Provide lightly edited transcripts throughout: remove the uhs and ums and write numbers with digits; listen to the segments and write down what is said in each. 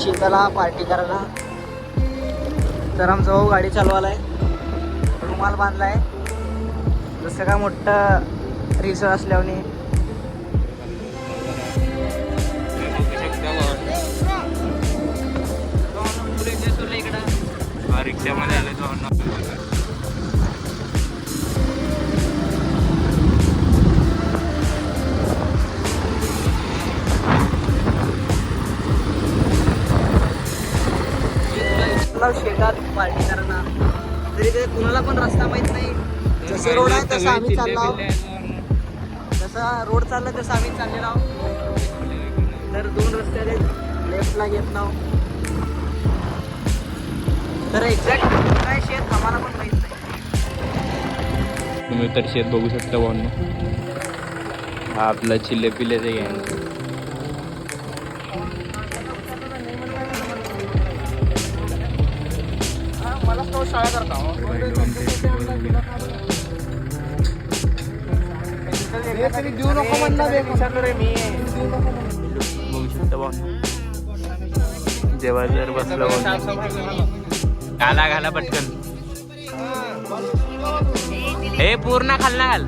शेताला पार्टी करायला. तर आमचा भाऊ गाडी चालवायलाय, रुमाल बांधलाय जसं काय मोठं रिसर असल्याने. रिक्षामध्ये आले तो शेतात पार्टी करणार. तरी ते कुणाला पण रस्ता माहित नाही. जसं रोड आहे तसं आम्ही चाललो, जसा रोड चालला तसं आम्ही चाललेलो आहोत. तर 2 रस्त्याने लेफ्टला घेत नाव. तर एक्झॅक्ट काय शेत आम्हाला पण माहित नाही. तुम्ही तर शेत बघू शकता भावना. हा आपला चिल्ले पिल्लेचं गँग. शाळा करता देऊ नको म्हणलं रे मी. बघू शकता भावना. जेव्हा जर बसला घाला घाला पटकन. हे पूर्ण खालना घाल.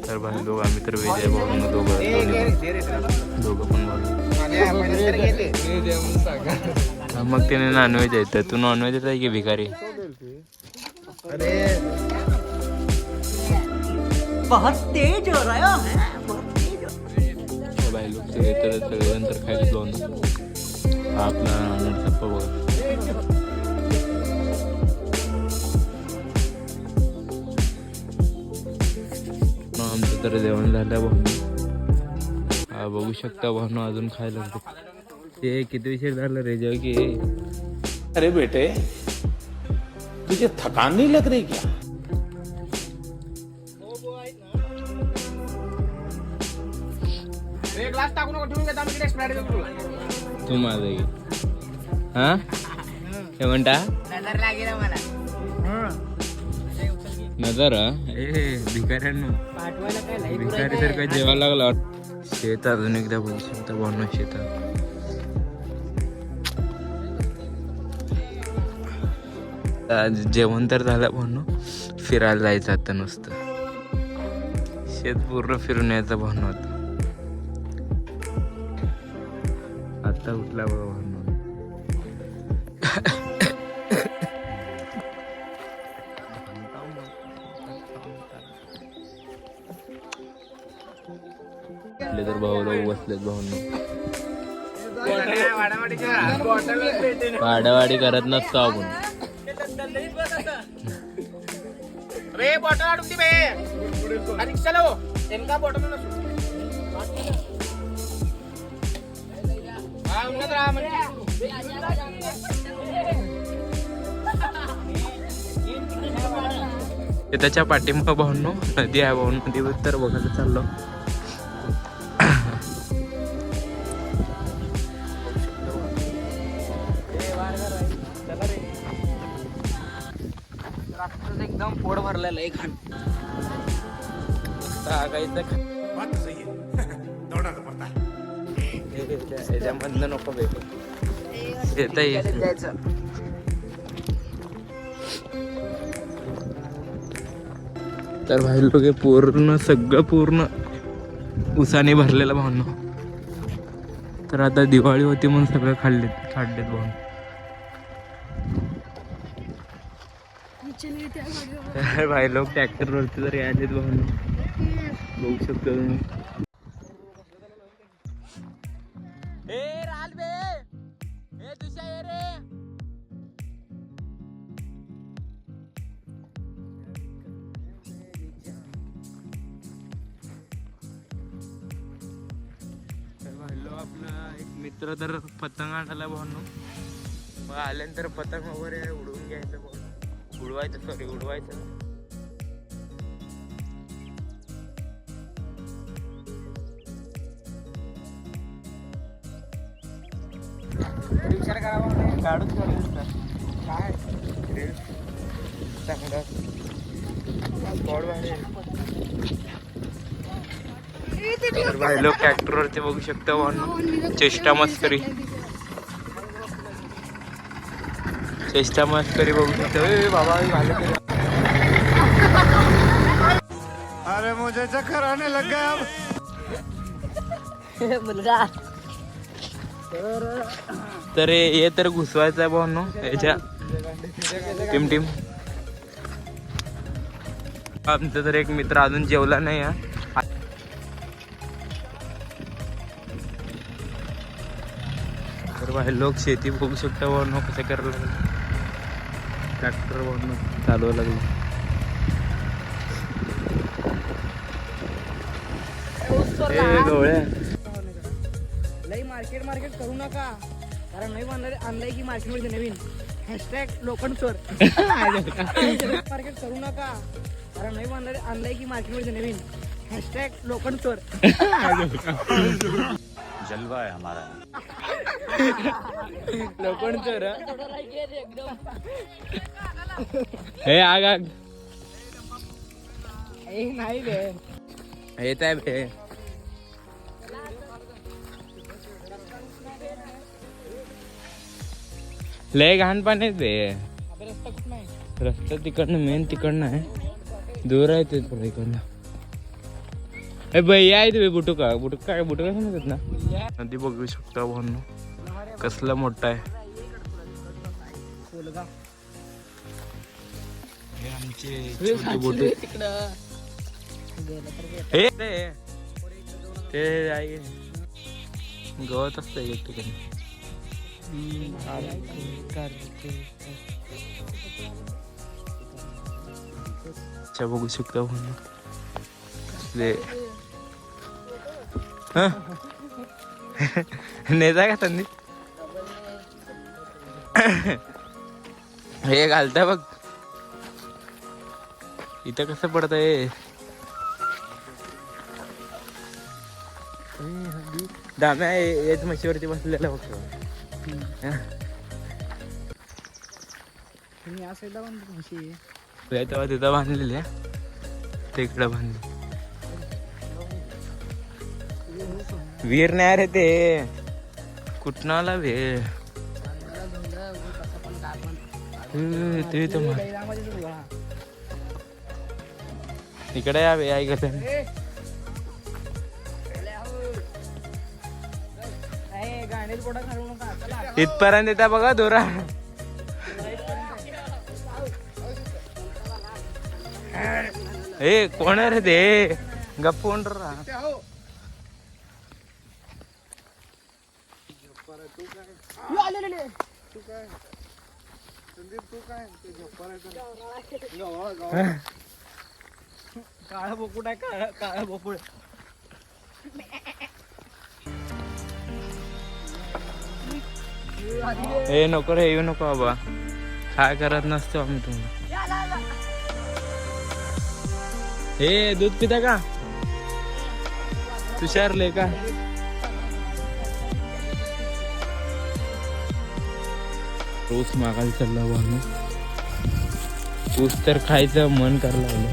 तर भाई लोक आम्ही तर विजय भाऊ दोघं पण मग त्याने नॉनव्हेज येतं. तू नॉनव्हेज येत आहे की भिकारी? बहुत तेज हो रहा है, बहुत तेज. भाई लोक सगळेजण तर खायला जाऊन आपला नरसप्पा बघा. आमचं तर जेवण झालं भाऊ. हा बघू शकता भाऊ अजून खायला. ते किती उशीर झालं रे जेव्हा की. अरे बेटे तुझे थकान नहीं लग रही क्या? तू माझा घे. हा काय म्हणता? नजर ए भिकाऱ्यांनो. भिकारी तर काय जेवायला लागला. शेत अजून एकदा बघू शकता भावना. शेतात जेवण तर झालं भावना. फिरायला जायचं आता नुसतं. शेत पूर्ण फिरून यायचं भावना. आता उठला बघा भावना. तर भाऊ लोक बसलेत भाऊंना. वाडावाडी करत नसतो आपण. त्याच्या पाठीमाग भाऊंनो नदी आहे. भाऊ नदीवर तर बघायला चाललो. एकदम पोट भरलेलं आहे. याच्यामधनं नको भेटू. जायचं. तर भाई लोक पूर्ण सगळं पूर्ण उसाने भरलेलं भावना. तर आता दिवाळी होती म्हणून सगळं खाल्लेत भावना. भाई लोक ट्रॅक्टर वरती तरी आलेत भावना. बघू शकतो तुम्ही. आपला एक मित्र तर पतंग आणायला भावनो. मग आल्यानंतर पतंग वगैरे उडवून घ्यायचं भाऊ. उडवायचं, सॉरी उडवायचं. विचार करावा काढूच काय चांगला स्पॉट भारी. तर भाई लोक ट्रॅक्टरवरती बघू शकता वाहन. चेष्टा मस्करी बघू शकता. ए बाबा झालं तरी. अरे मुझे चक्कर आने लग गया अब. मुलगा तर हे तर घुसवायचं आहे भावनो याच्या टीम. आमचा तर एक मित्र अजून जेवला नाही हा. तर बाहेर लोक शेती बघू शकता भावनो कसं करायला लागलं. ट्रॅक्टर भावनो चालवायला लागलं. लई मार्केट करू नका, कारण नाही आणलंय की मार्केटमध्ये नवीन हॅशटॅग लोखंड चोर. मार्केट करू नका, कारण नाही आणलंय की मार्केटमध्ये नवीन हॅशटॅग लोखंड चोर. जलवा है हमारा. लोखंड चोर हे आग नाही रे, येत आहे बे. लय घाण पाणी बे. रस्ता कुठं नाही. रस्ता तिकडनं मेन तिकडनं आहे, दूर आहे ते थोडं इकडनं. ए भैया आहे तुम्ही बुटुका काय समजत ना. नदी बघू शकता भाऊ कसला मोठा आहे. हे आमचे छोटे बोटे. हे ते आहे गवत असतं एक ठिकाणी. अच्छा बघू शकता भाऊ नेता का त्यांनी हे घालता बघ इथं कसं पडतंय. दाम्या याच म्हशीवरती बसलेला बघतो. या साईडला म्हशी तेव्हा तिथं बांधलेली ते इकडं बांधले. वीर नाही रे ते कुठं आला वे ते इकडे यावे आई कसं इथपर्यंत येता बघा दोरा. ए कोण रे ते गप्पून राहा. काळा बोकुड आहे, काळा बोकुड. हे नको रे येऊ नको बाबा, काय करत नसतो आम्ही तुम्हाला. हे दूध पिता का तुषारले का. ऊस मागायला चालला भाऊ. ऊस तर खायचं मन करायला लागलं.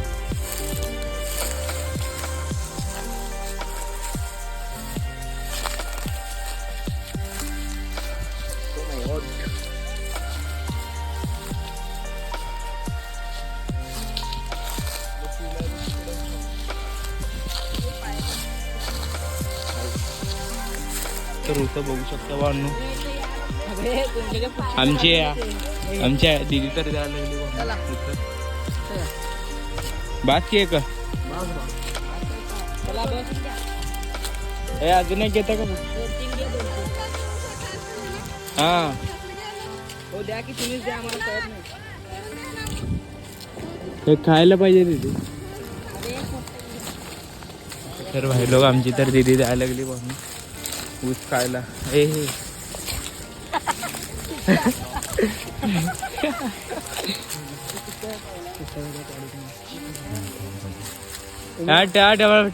तर ऊस बघू शकता भाऊ. आमच्या दिदी तर द्यायला लागली बाकी आहे का. हे अजून एक घेता का. हा हो द्या की तुम्हीच द्या, आम्हाला कळत नाही. हे खायला पाहिजे दिदी. तर भाई लोक आमची तर दिदी द्यायला लागली ऊस खायला. हे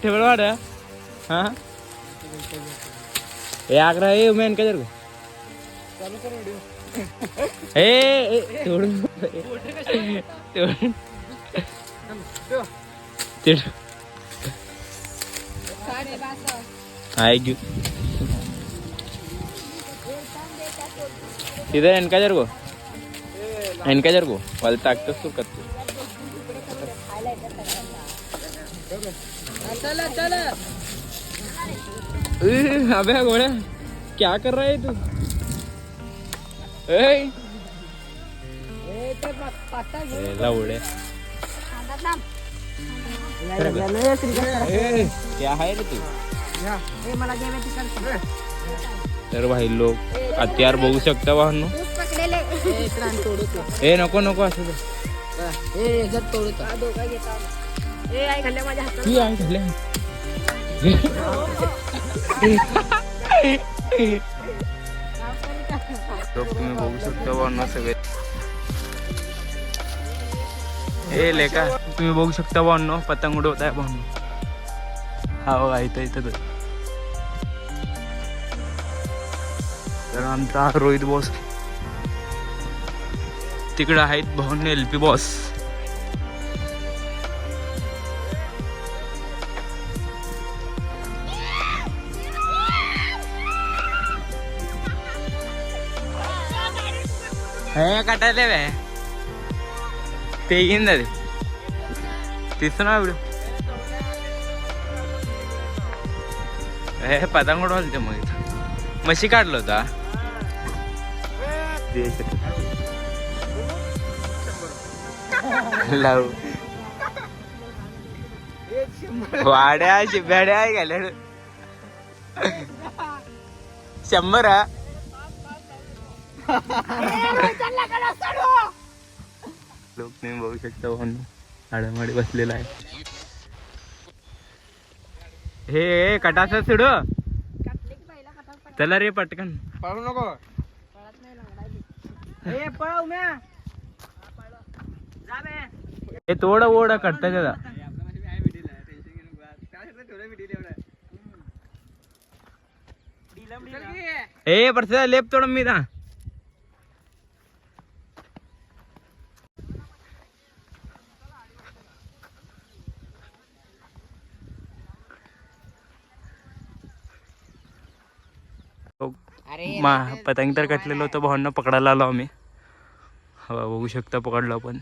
टेबल वाढ हा हे आग्रा ये मेन काय जर तिथे एनका जर गो వాళ్ళు తాకుతూ కత్తు अबे घोड़ा क्या कर रहा है तू उड़े क्या है रे तू तर भाई लोक हत्यार बघू शकता वाहनो ए नको नको असं तुम्ही बघू शकता वाहनो सगळे ए लेका तुम्ही बघू शकता वाहनो पतंग उडवत आहे वाहनो हा बघा इथं इथं तर आमचा रोहित बॉस तिकडे आहेत भाऊन LP बॉस कटायला ते घेऊन जाते तिथं ना एवढं पतंग उडवाल ते मग म्हशी काढलं होता लावू वाड्या शिब्याड्या गेल्या 100 लोक तुम्ही बघू शकता आडामाडी बसलेला आहे हे कटाचं सुडू चला रे पटकन पळू नको हे थोडं ओढ कटता त्याला ए परत लेप तोड मी दा पतंग तर कटलेलं होतं भावांना पकडायला आलो आम्ही हवा बघू शकता पकडलो आपण